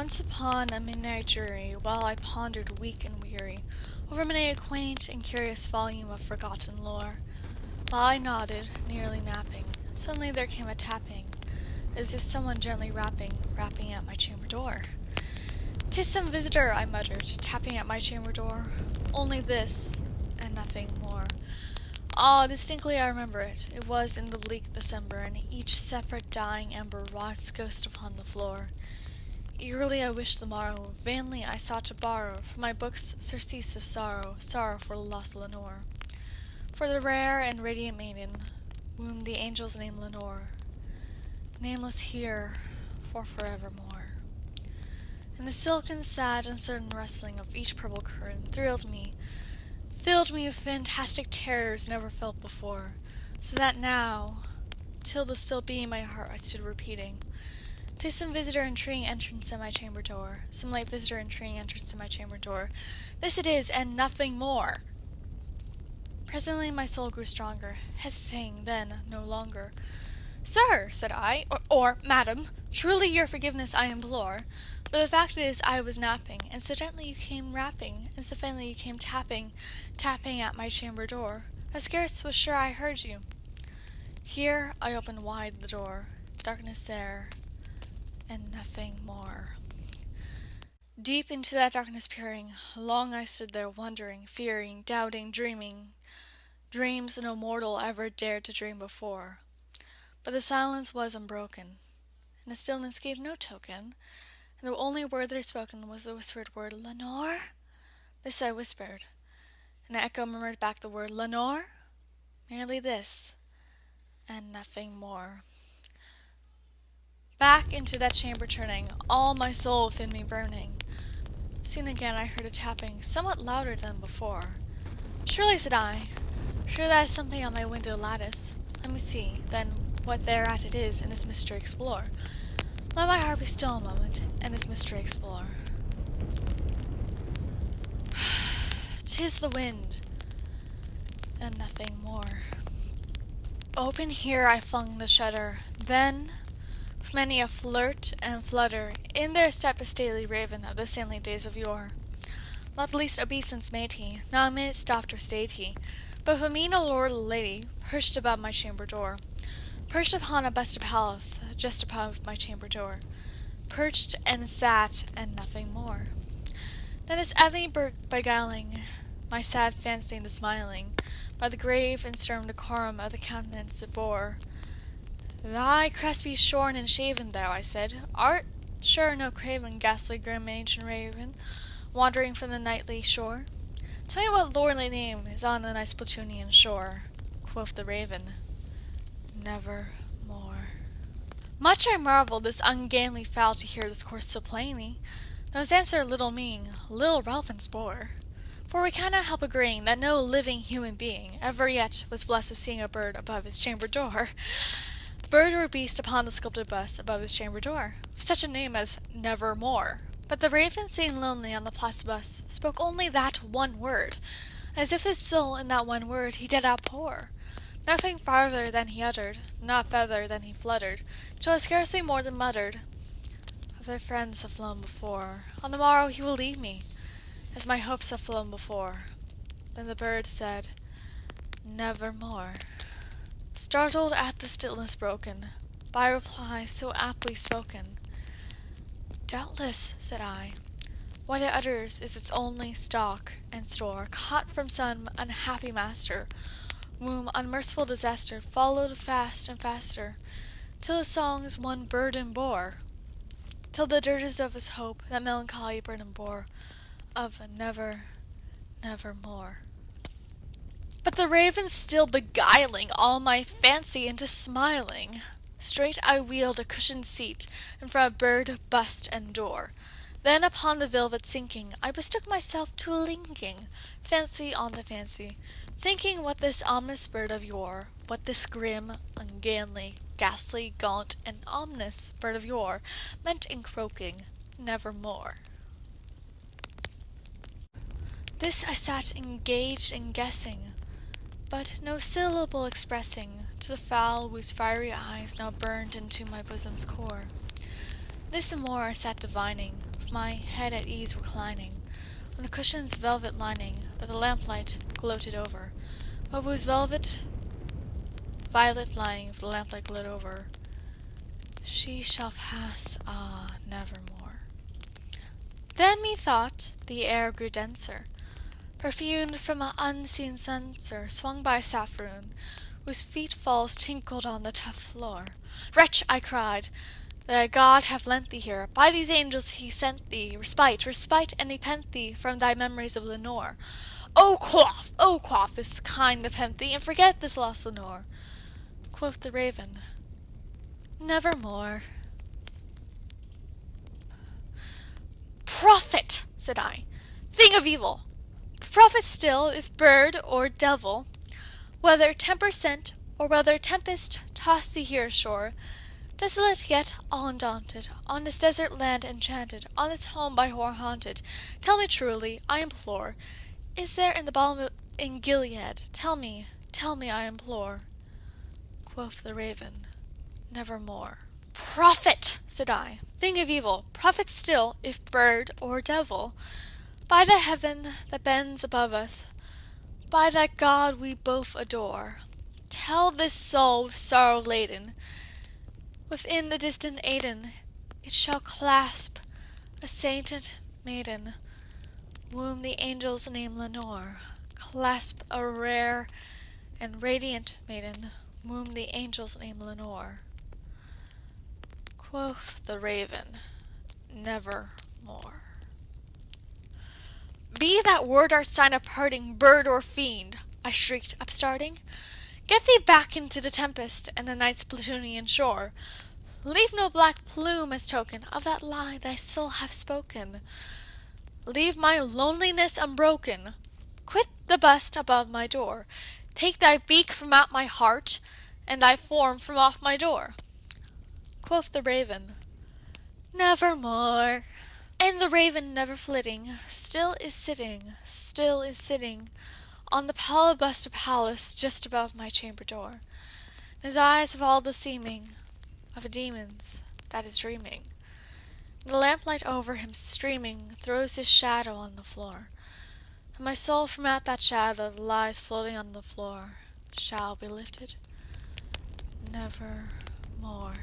Once upon a midnight dreary, while I pondered weak and weary over many a quaint and curious volume of forgotten lore, while I nodded, nearly napping, suddenly there came a tapping, as if someone gently rapping at my chamber door. "'Tis some visitor," I muttered, tapping at my chamber door. Only this, and nothing more. Ah, distinctly I remember it. It was in the bleak December, and each separate dying ember wrought its ghost upon the floor. Eagerly I wished the morrow, vainly I sought to borrow from my books surcease of sorrow, sorrow for lost Lenore. For the rare and radiant maiden, whom the angels name Lenore, nameless here for forevermore. And the silken, sad, uncertain rustling of each purple curtain thrilled me, filled me with fantastic terrors never felt before, so that now, till the still beat in my heart, I stood repeating, "'Tis some visitor entreating entrance at my chamber door, some late visitor entreating entrance at my chamber door. This it is, and nothing more." Presently my soul grew stronger, hesitating then no longer. "Sir," said I, or "Madam, truly your forgiveness I implore. But the fact is I was napping, and so gently you came rapping, and so faintly you came tapping at my chamber door. I scarce was sure I heard you." Here I opened wide the door, darkness there, and nothing more. Deep into that darkness peering, long I stood there wondering, fearing, doubting, dreaming, dreams no mortal ever dared to dream before. But the silence was unbroken, and the stillness gave no token, and the only word that I spoken was the whispered word, "Lenore?" This I whispered, and an echo murmured back the word, "Lenore?" Merely this, and nothing more. Back into that chamber turning, all my soul within me burning. Soon again I heard a tapping, somewhat louder than before. "Surely," said I, "sure that is something on my window lattice. Let me see, then, what thereat it is, and this mystery explore. Let my heart be still a moment, and this mystery explore." "'Tis the wind, and nothing more." Open here I flung the shutter, then, with many a flirt and flutter, in there stepped a stately raven of the saintly days of yore. Not the least obeisance made he, not a minute stopped or stayed he, but with a mien of lord or lady, perched above my chamber door. Perched upon a busted palace, just above my chamber door. Perched and sat, and nothing more. Then this ebony bird beguiling my sad fancy into smiling, by the grave and stern decorum of the countenance it bore. "Thy crest be shorn and shaven, thou," I said, "art sure no craven, ghastly grim ancient raven, wandering from the nightly shore? Tell me what lordly name is on the nice Plutonian shore." Quoth the raven, "Nevermore." Much I marveled this ungainly fowl to hear discourse so plainly, though his answer little meaning, little relevance bore. For we cannot help agreeing that no living human being ever yet was blessed with seeing a bird above his chamber door. Bird or beast upon the sculpted bust above his chamber door, with such a name as Nevermore. But the raven, sitting lonely on the placid bust, spoke only that one word, as if his soul in that one word he did outpour. Nothing farther than he uttered, not feather than he fluttered, till I scarcely more than muttered, "Other friends have flown before. On the morrow he will leave me, as my hopes have flown before." Then the bird said, "Nevermore." Startled at the stillness broken by a reply so aptly spoken, "Doubtless," said I, "what it utters is its only stock and store, caught from some unhappy master, whom unmerciful disaster followed fast and faster, till his songs one burden bore, till the dirges of his hope that melancholy burden bore, of nevermore." But the raven still beguiling all my fancy into smiling, straight I wheeled a cushioned seat in front of bird, bust, and door. Then upon the velvet sinking, I bestook myself to linking fancy on the fancy, thinking what this ominous bird of yore, what this grim, ungainly, ghastly, gaunt, and ominous bird of yore meant in croaking "Nevermore." This I sat engaged in guessing, but no syllable expressing to the fowl whose fiery eyes now burned into my bosom's core. This and more I sat divining, with my head at ease reclining, on the cushion's velvet lining that the lamplight gloated over. What was velvet? Violet lining with the lamplight glowed over. She shall pass, ah, nevermore. Then methought the air grew denser, perfumed from an unseen censer swung by saffron, whose feet falls tinkled on the tough floor. Wretch, I cried, that God hath lent thee here. By these angels he sent thee respite, and he pent thee from thy memories of Lenore. Oh quaff this kind nepenthe, and forget this lost Lenore. Quoth the raven, nevermore. Prophet, said I, thing of evil, prophet still, if bird or devil, whether temper sent, or whether tempest tossed thee here ashore, desolate yet all undaunted, on this desert land enchanted, on this home by horror haunted, tell me truly, I implore, is there in the balm in Gilead? Tell me, I implore. Quoth the raven, nevermore. Prophet, said I, thing of evil, prophet still, if bird or devil, by the heaven that bends above us, by that God we both adore, tell this soul with sorrow laden, within the distant Aidenn, it shall clasp a sainted maiden, whom the angels name Lenore, clasp a rare and radiant maiden, whom the angels name Lenore. Quoth the raven, nevermore. Be that word our sign of parting, bird or fiend, I shrieked, upstarting. Get thee back into the tempest and the night's Plutonian shore. Leave no black plume as token of that lie thy soul hath spoken. Leave my loneliness unbroken. Quit the bust above my door. Take thy beak from out my heart, and thy form from off my door. Quoth the raven, nevermore. And the raven, never flitting, still is sitting, on the pallid bust of Pallas just above my chamber door. His eyes have all the seeming of a demon's that is dreaming. The lamplight over him streaming throws his shadow on the floor, and my soul from out that shadow that lies floating on the floor shall be lifted nevermore.